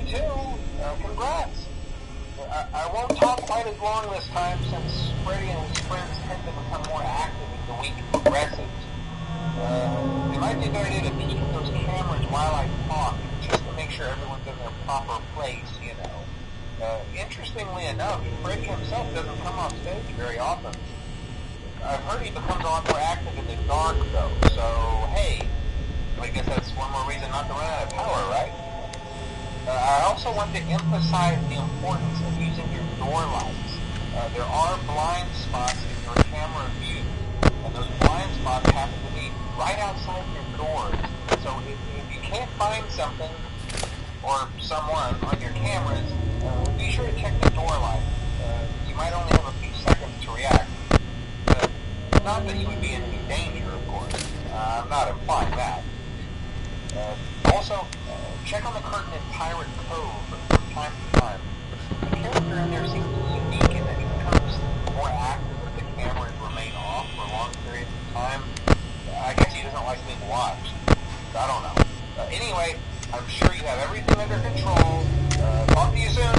me too. Congrats. I won't talk quite as long this time since Freddy and his friends tend to become more active as the week progresses. It might be a good idea to peek at those cameras while I talk, just to make sure everyone's in their proper place, you know. Interestingly enough, Freddy himself doesn't come off stage very often. I've heard he becomes a lot more active in the dark, though, so hey, I guess that's one more reason not to run out of power, right? I also want to emphasize the importance of using your door lights. There are blind spots in your camera view, and those blind spots happen to be right outside your doors. So if you can't find something or someone on your cameras, be sure to check the door light. You might only have a few seconds to react. Not that you would be in any danger, of course. I'm not implying that. Also, check on the curtain in Pirate Cove from time to time. The character in there seems unique in that he becomes more active if the cameras remain off for long periods of time. I guess he doesn't like being watched. I don't know. Anyway, I'm sure you have everything under control. Talk to you soon.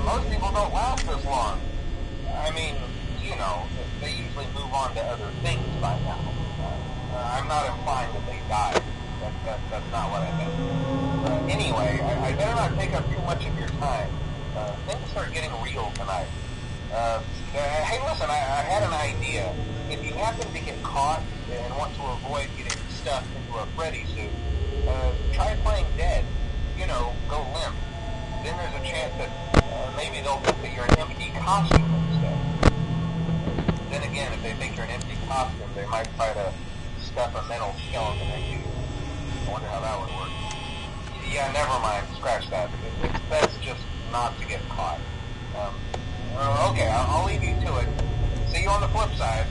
Most people don't last this long. I mean, you know, they usually move on to other things by now. I'm not implying that they died. That's not what I meant. Anyway, I better not take up too much of your time. Things are getting real tonight. Hey, listen, I had an idea. If you happen to get caught and want to avoid getting stuffed into a Freddy suit, try playing dead. You know, go limp. Then there's a chance that maybe they'll think that you're an empty costume instead. Then again, if they think you're an empty costume, they might try to stuff a metal skeleton in you. I wonder how that would work. Yeah, never mind. Scratch that. It's best just not to get caught. Okay, I'll leave you to it. See you on the flip side.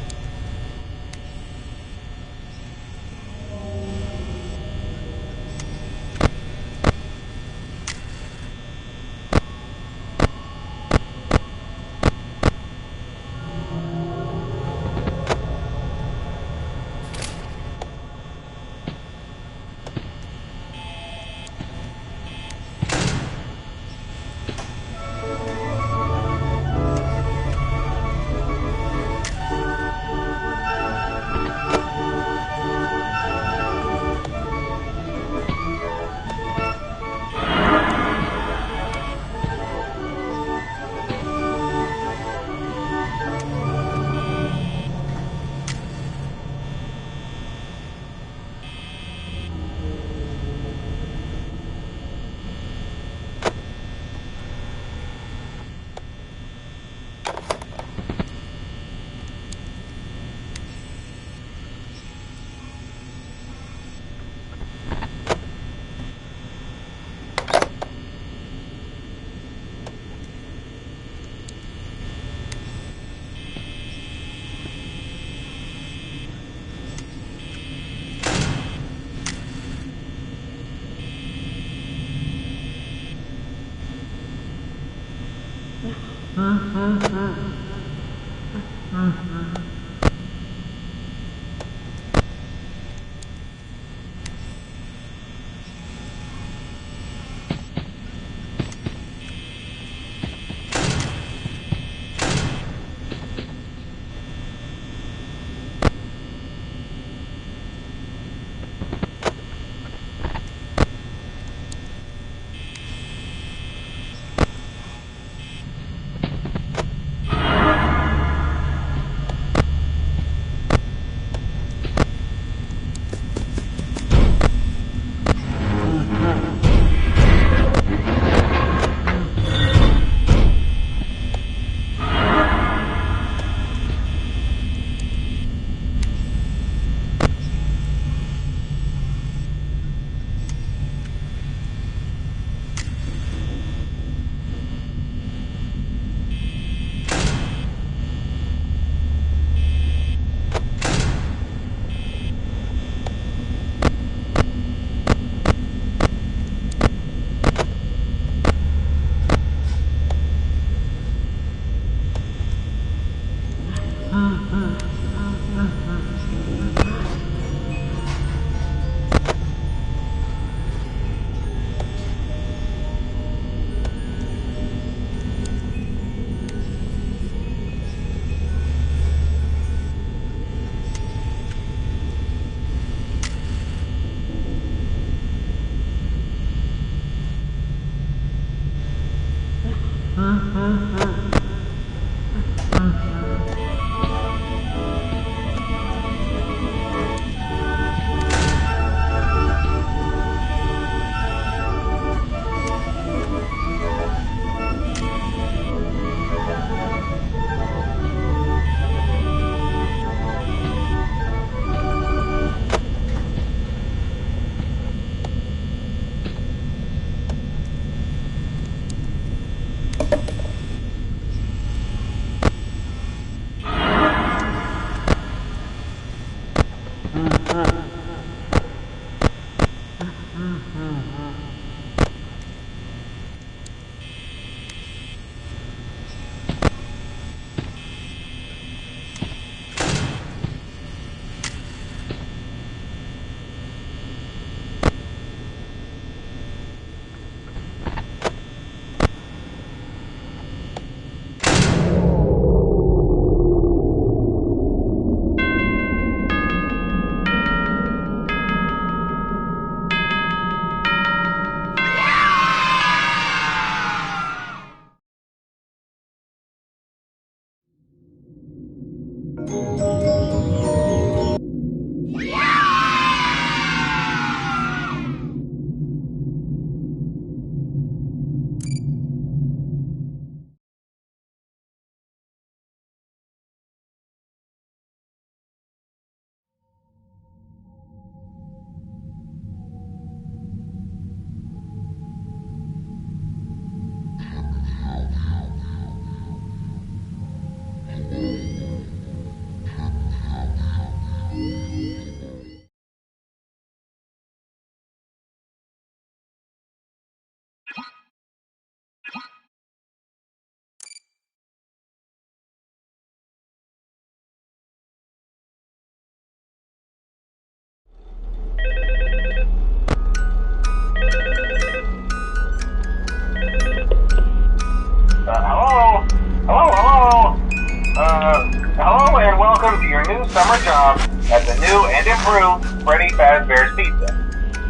Hello and welcome to your new summer job at the new and improved Freddy Fazbear's Pizza.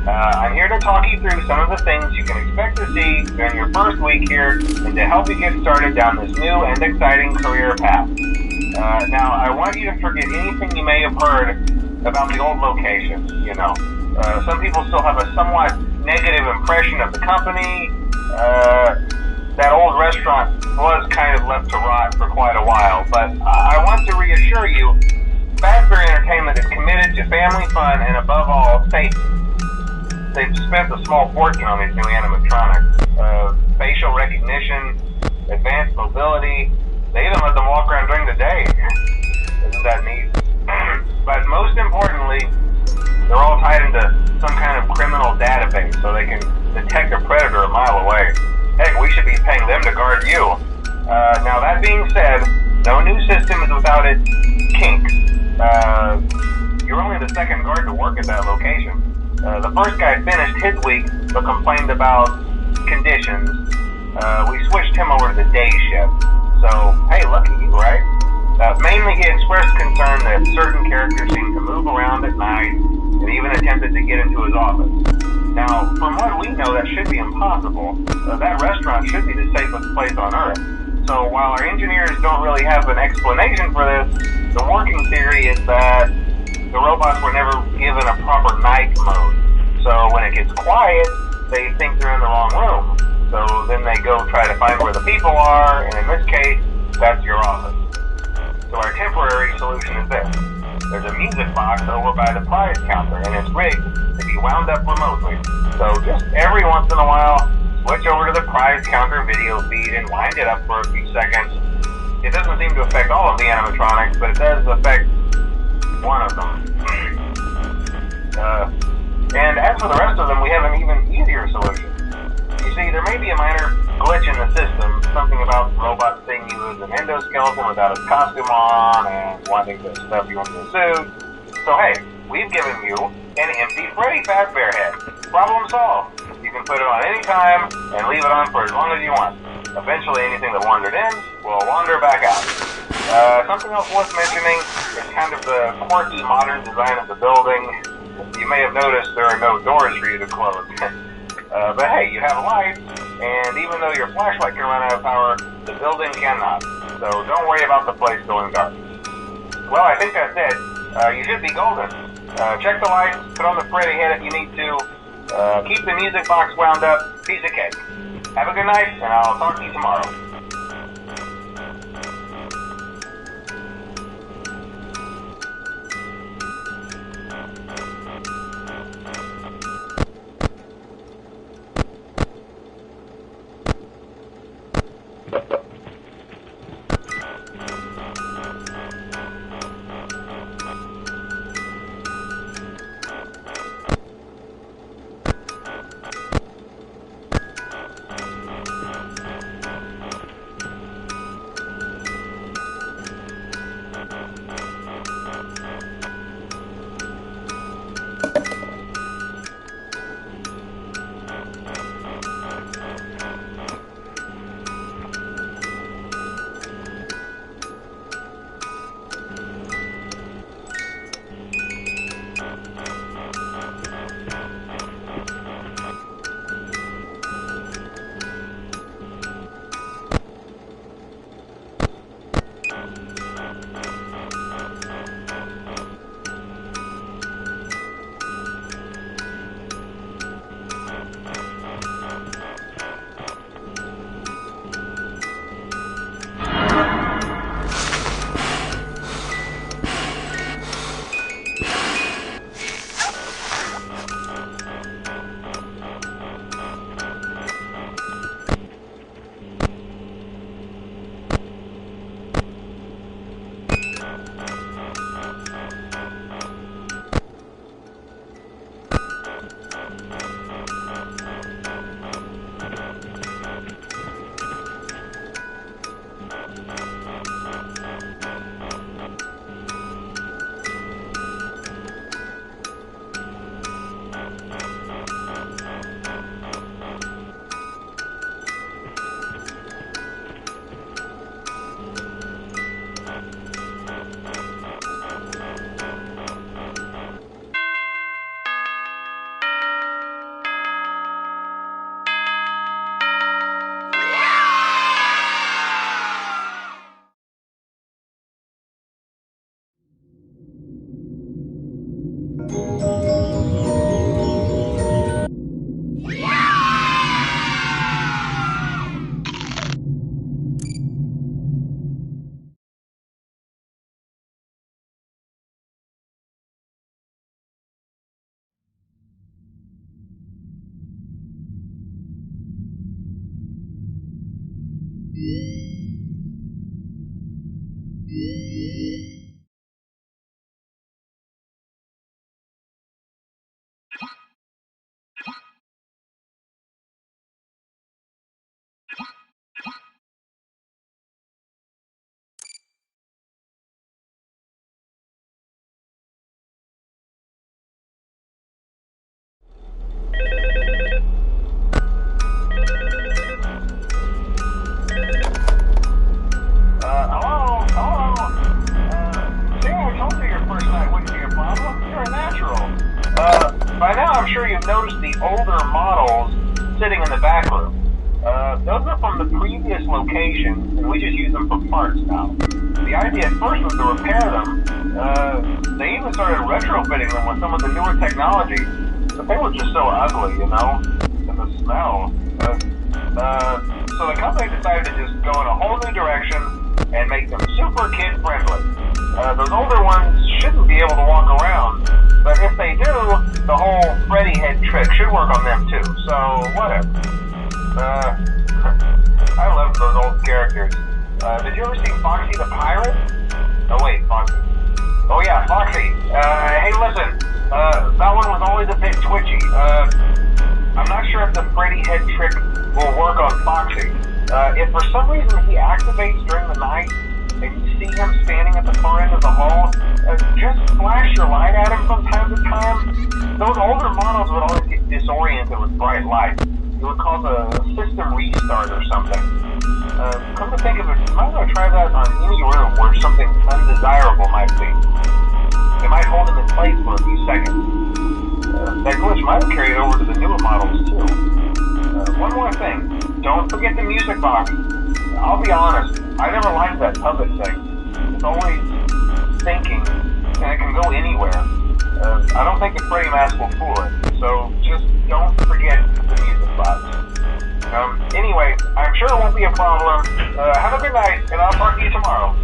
I'm here to talk you through some of the things you can expect to see during your first week here and to help you get started down this new and exciting career path. Now, I want you to forget anything you may have heard about the old location, some people still have a somewhat negative impression of the company. That old restaurant was kind of left to rot for quite a while, but I want to reassure you, Fazbear Entertainment is committed to family fun and above all, safety. They've spent a small fortune on these new animatronics. Facial recognition, advanced mobility, they even let them walk around during the day. Isn't that neat? But most importantly, they're all tied into some kind of criminal database so they can detect a predator a mile away. Heck, we should be paying them to guard you. Now that being said, no new system is without its kinks. You're only the second guard to work at that location. The first guy finished his week but complained about conditions. We switched him over to the day shift. So, hey, lucky you, right? Mainly he expressed concern that certain characters seemed to move around at night and even attempted to get into his office. Now, from what we know, that should be impossible. That restaurant should be the safest place on Earth. So while our engineers don't really have an explanation for this, the working theory is that the robots were never given a proper night mode. So when it gets quiet, they think they're in the wrong room. So then they go try to find where the people are, and in this case, that's your office. So our temporary solution is this. There's a music box over by the prize counter, and it's rigged to be wound up remotely. So just every once in a while, switch over to the prize counter video feed and wind it up for a few seconds. It doesn't seem to affect all of the animatronics, but it does affect one of them. And as for the rest of them, we have an even easier solution. You see, there may be a minor glitch in the system, something about the robot seeing you as an endoskeleton without his costume on and wanting to stuff you into a suit. So hey, we've given you an empty Freddy Fazbear head. Problem solved. You can put it on any time and leave it on for as long as you want. Eventually anything that wandered in will wander back out. Something else worth mentioning is kind of the quirky modern design of the building. You may have noticed there are no doors for you to close. But hey, you have lights, and even though your flashlight can run out of power, The building cannot. So don't worry about the place going dark. Well, I think that's it. You should be golden. Check the lights, put on the Freddy head if you need to. Keep the music box wound up. Piece of cake. Have a good night, and I'll talk to you tomorrow. By now, I'm sure you've noticed the older models sitting in the back room. Those are from the previous location, and we just use them for parts now. The idea at first was to repair them. They even started retrofitting them with some of the newer technology, but they were just so ugly, you know, and the smell. So the company decided to just go in a whole new direction and make them super kid-friendly. Those older ones shouldn't be able to walk around, but if they do, the whole Freddy head trick should work on them too, so whatever. I love those old characters. Did you ever see Foxy the Pirate? Oh wait, Foxy. Oh yeah, Foxy. Hey listen, that one was always a bit twitchy. I'm not sure if the Freddy head trick will work on Foxy. If for some reason he activates during the night, and you see him standing at the far end of the hall, just flash your light at him from time to time. Those older models would always get disoriented with bright light. It would cause a system restart or something. Come to think of it, you might want to try that on any room where something undesirable might be. It might hold him in place for a few seconds. That glitch might have carried over to the newer models too. One more thing. don't forget the music box. I'll be honest, I never liked that puppet thing. It's always thinking, and it can go anywhere. I don't think the Freddy mask will fool it, so just don't forget the music box. Anyway, I'm sure it won't be a problem. Have a good night, and I'll talk to you tomorrow.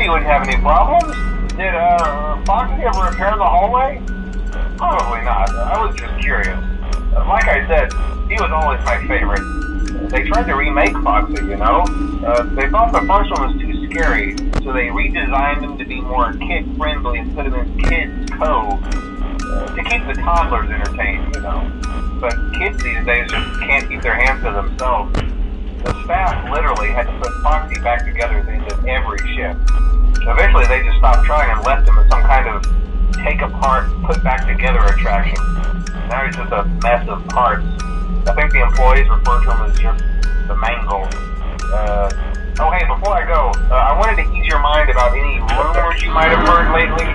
Wouldn't have any problems. Did Foxy ever repair the hallway? Probably not. I was just curious. Like I said, he was always my favorite. They tried to remake Foxy, you know? They thought the first one was too scary, so they redesigned him to be more kid-friendly and put them in Kids Cove to keep the toddlers entertained, you know. But kids these days just can't keep their hands to themselves. The staff literally had to put Foxy back together at the end of every shift. Eventually they just stopped trying and left him as some kind of take apart, put back together attraction. Now he's just a mess of parts. I think the employees refer to him as just the mangle. Oh hey, before I go, I wanted to ease your mind about any rumors you might have heard lately.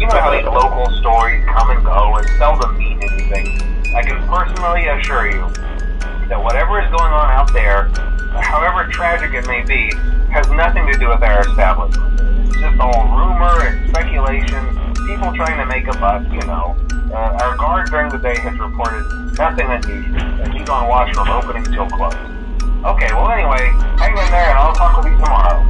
You know how these local stories come and go and seldom mean anything. I can personally assure you that whatever is going on out there, however tragic it may be, has nothing to do with our establishment. It's just all rumor and speculation, people trying to make a buck, you know. Our guard during the day has reported nothing unusual, and he's on watch from opening till close. Okay, well anyway, hang in there and I'll talk with you tomorrow.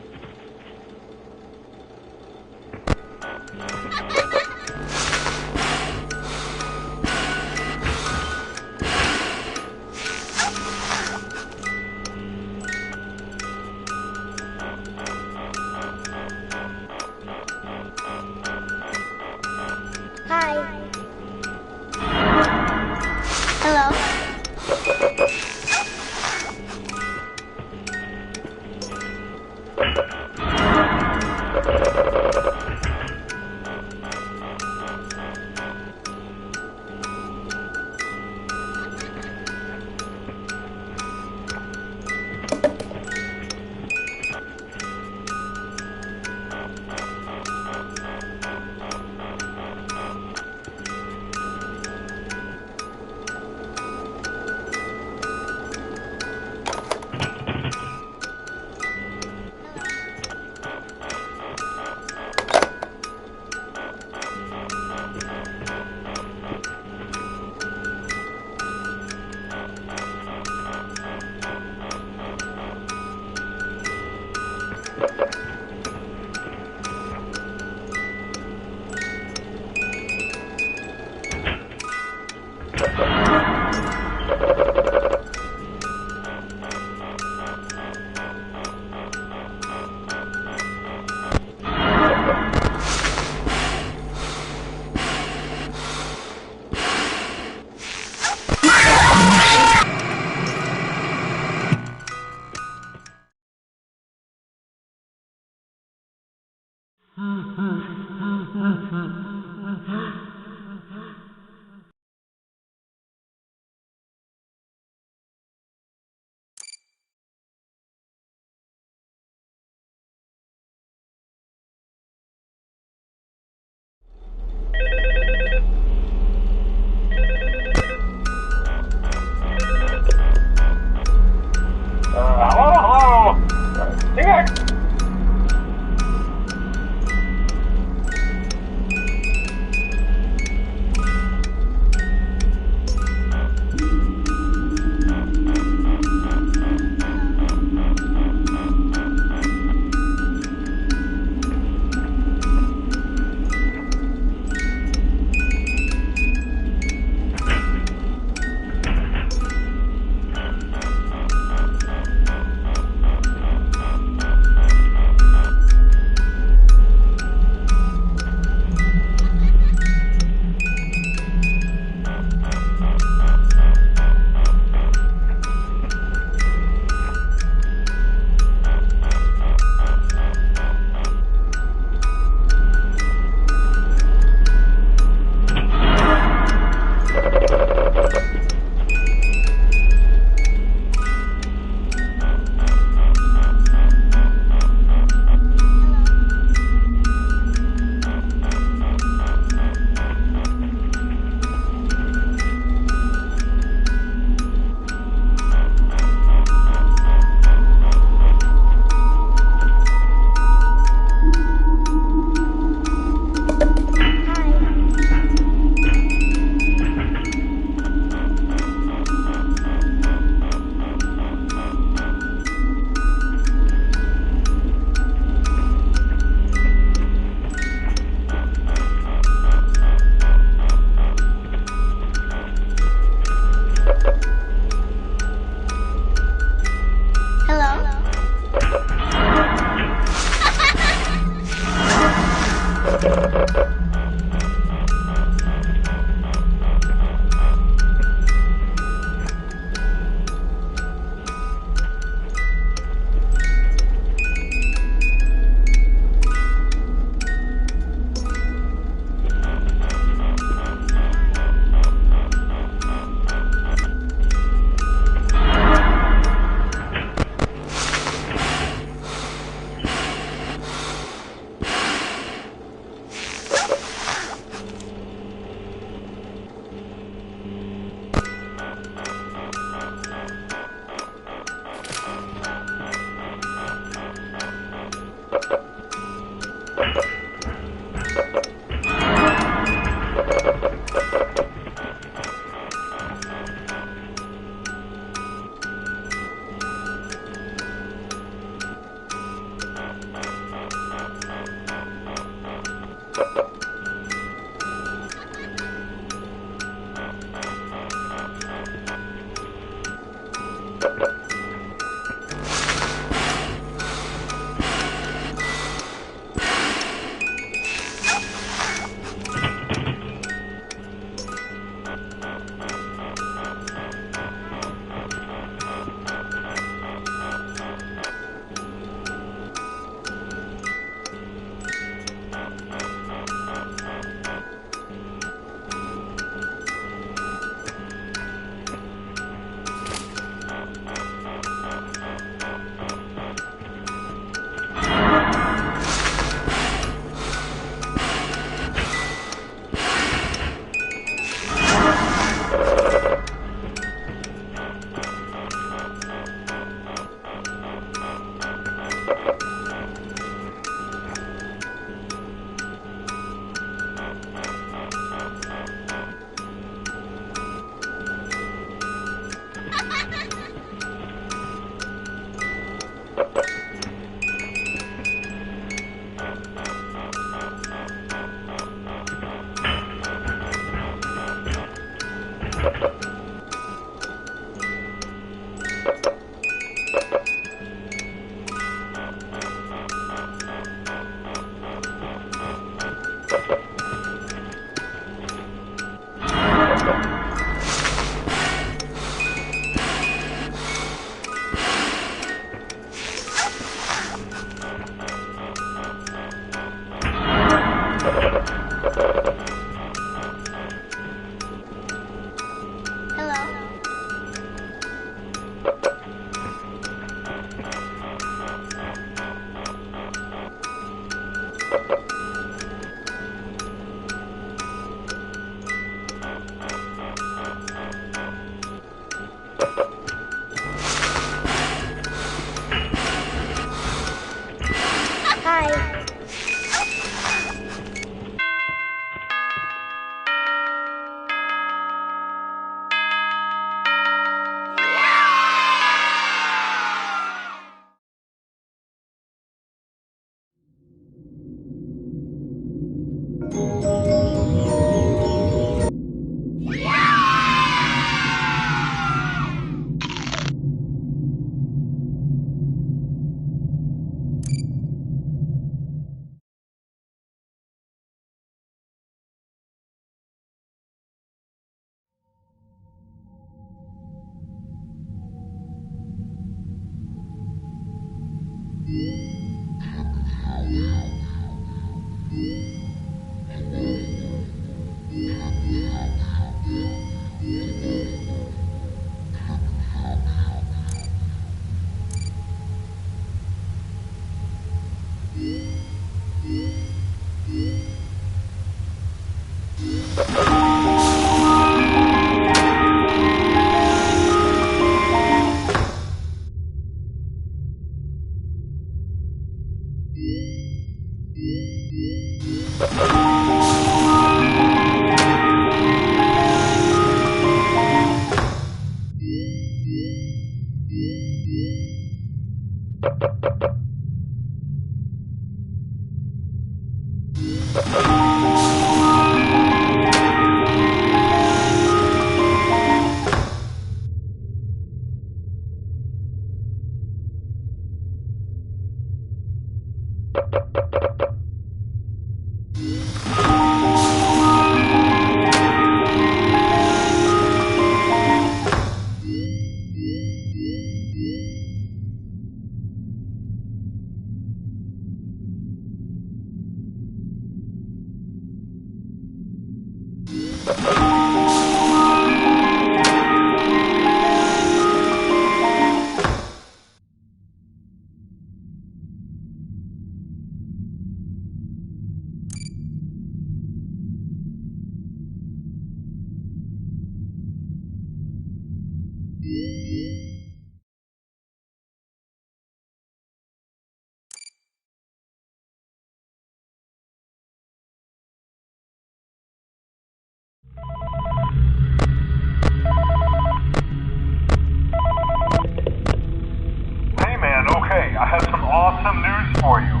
Hey man, okay, I have some awesome news for you.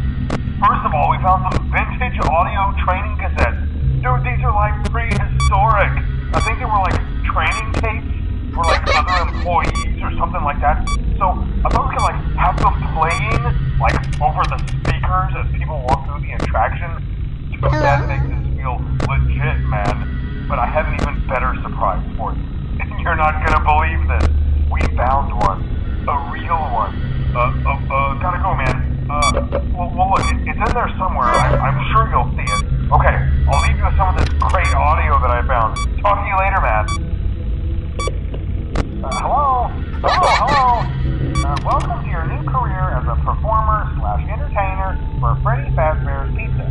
First of all, we found some vintage audio training cassettes. Dude, these are like prehistoric. I think they were like training tapes for like other employees or something like that. So I thought we could like have them playing like over the speakers as people walk through the attraction. Dude, that makes us feel legit, man. But I have an even better surprise for you. And you're not gonna believe this. We found one. A real one. Gotta go, man. Well, look, it's in there somewhere. I'm sure you'll see it. Okay, I'll leave you with some of this great audio that I found. Talk to you later, man. Hello? Welcome to your new career as a performer/entertainer for Freddy Fazbear's Pizza.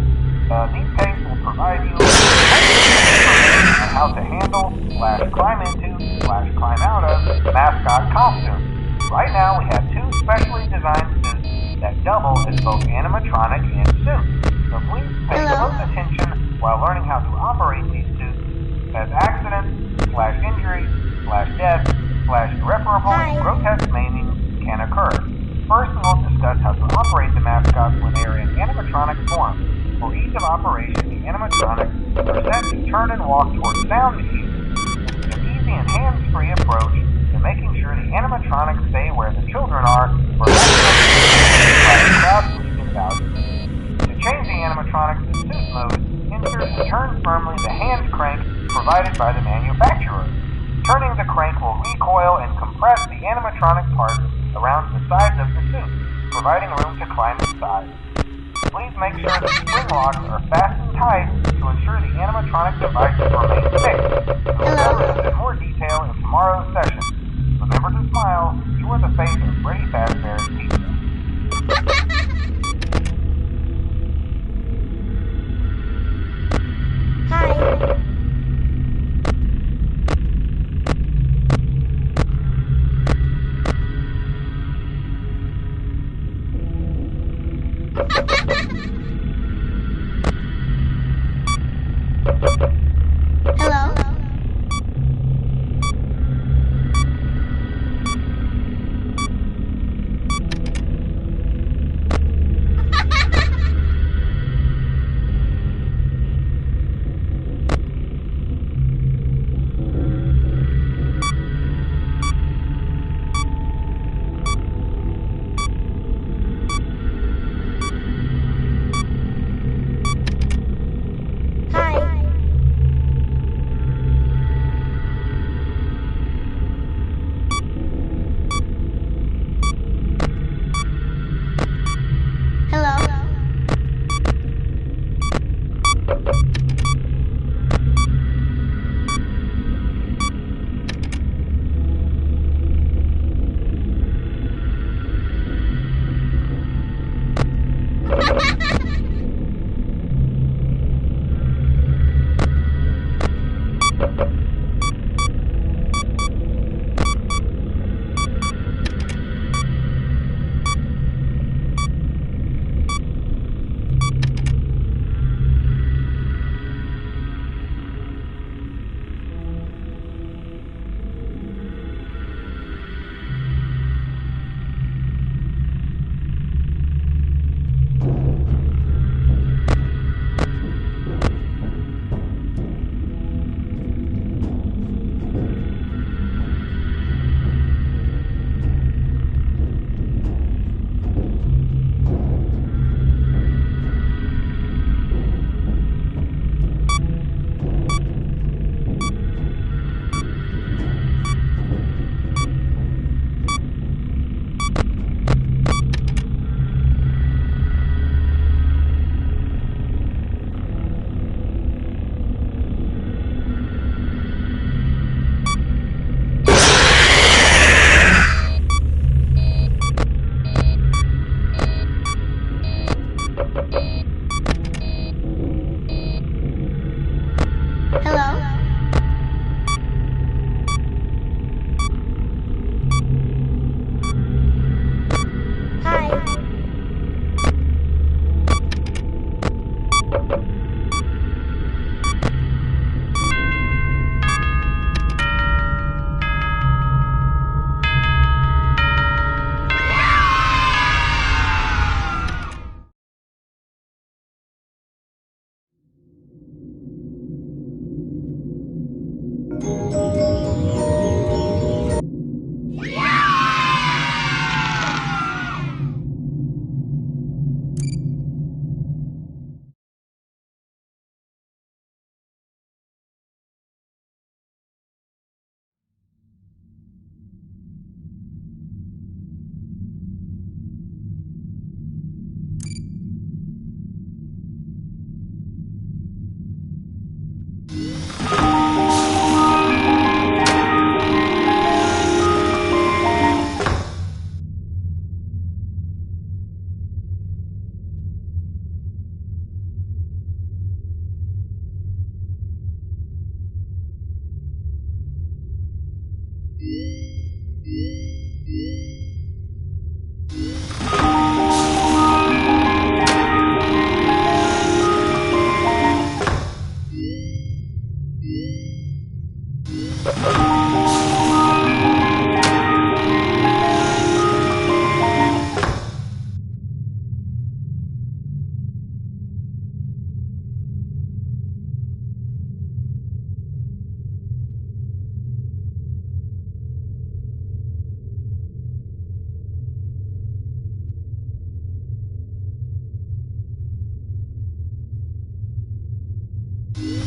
These tapes will provide you information on how to handle/climb into/climb out of mascot costumes. Right now, we have 2 specially designed suits that double as both animatronic and suit. So please pay close attention while learning how to operate these suits, as accidents/injuries/death/irreparable and grotesque maiming can occur. First, we will discuss how to operate the mascots when they are in animatronic form. For ease of operation, the animatronics are set to turn and walk towards sound machines. This is an easy and hands-free approach to making sure the animatronics stay where the children are for crowd-pleasing value. To change the animatronics to suit mode, insert and turn firmly the hand crank provided by the manufacturer. Turning the crank will recoil and compress the animatronic parts around the sides of the suit, providing room to climb inside. Please make sure the spring locks are fastened tight to ensure the animatronic devices remain fixed. We will cover this in more detail in tomorrow's session. Remember to smile. You are the face of Freddy Fazbear's Pizza.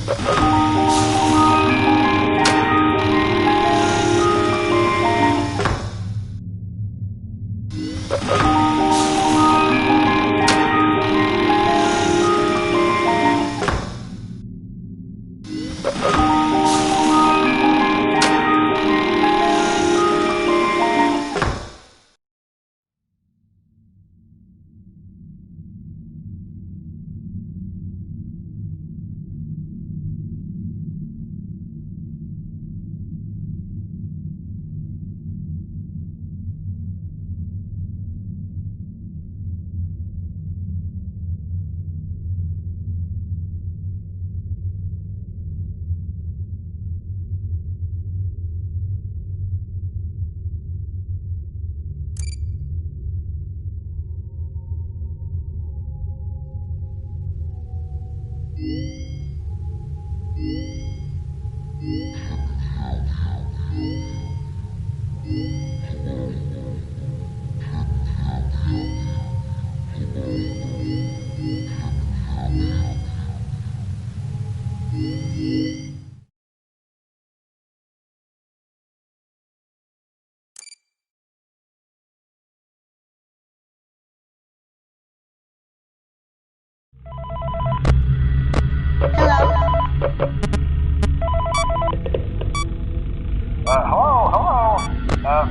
Hello.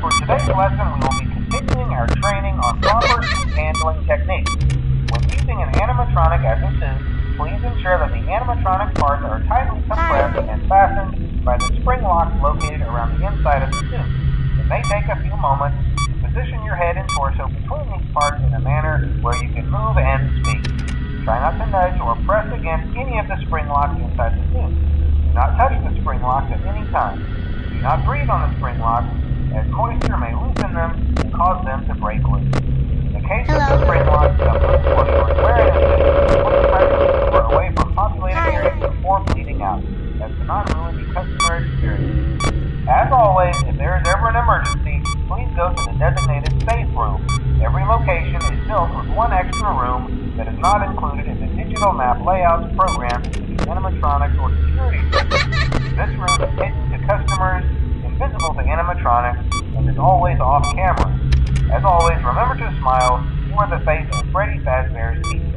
For today's lesson, we will be continuing our training on proper suit handling techniques. When using an animatronic as a suit, please ensure that the animatronic parts are tightly compressed and fastened by the spring locks located around the inside of the suit. It may take a few moments to position your head and torso between these parts in a manner where you can move and speak. Try not to nudge or press against any of the spring locks inside the suit. Do not touch the spring locks at any time. Do not breathe on the spring locks, as moisture may loosen them and cause them to break loose. In the case of the spring locks become loose while you are wearing a suit, please try to keep the away from populated areas before bleeding out, as to not ruin the customer experience. As always, if there is ever an emergency, please go to the designated safe room. Every location is built with one extra room that is not included in the digital map layouts programmed into the animatronics or security system. This room is hidden to customers, invisible to animatronics, and is always off camera. As always, remember to smile. You are the face of Freddy Fazbear's Pizza.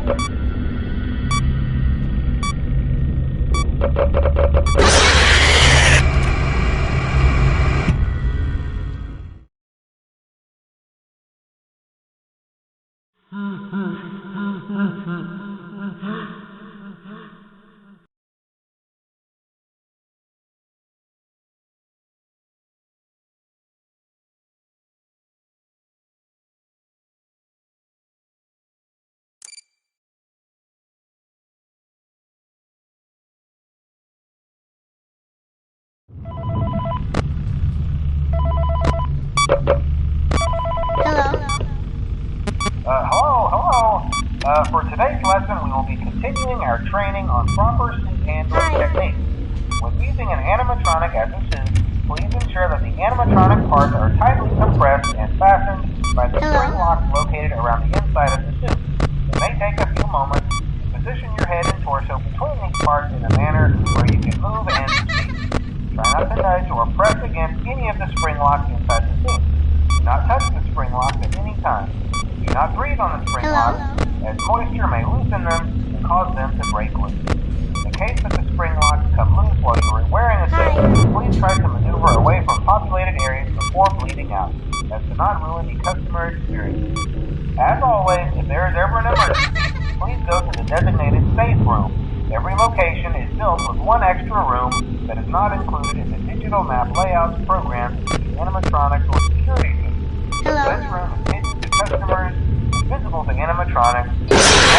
Hello. For today's lesson, we will be continuing our training on proper suit handling techniques. When using an animatronic as a suit, please ensure that the animatronic parts are tightly compressed and fastened by the spring locks located around the inside of the suit. It may take a few moments to position your head and torso between these parts in a manner where you can move and speak. Try not to nudge or press against any of the spring locks inside the suit. Do not touch the spring locks at any time. Do not breathe on the spring locks, as moisture may loosen them and cause them to break loose. In the case that the spring locks come loose while you are wearing a suit, please try to maneuver away from populated areas before bleeding out, as to not ruin the customer experience. As always, if there is ever an emergency, please go to the designated safe room. Every location is built with one extra room that is not included in the digital map layouts programmed into the animatronics or security systems. This room is hidden to customers, invisible to animatronics, and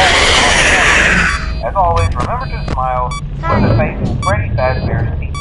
always on camera. As always, remember to smile when the face of Freddy Fazbear's teeth.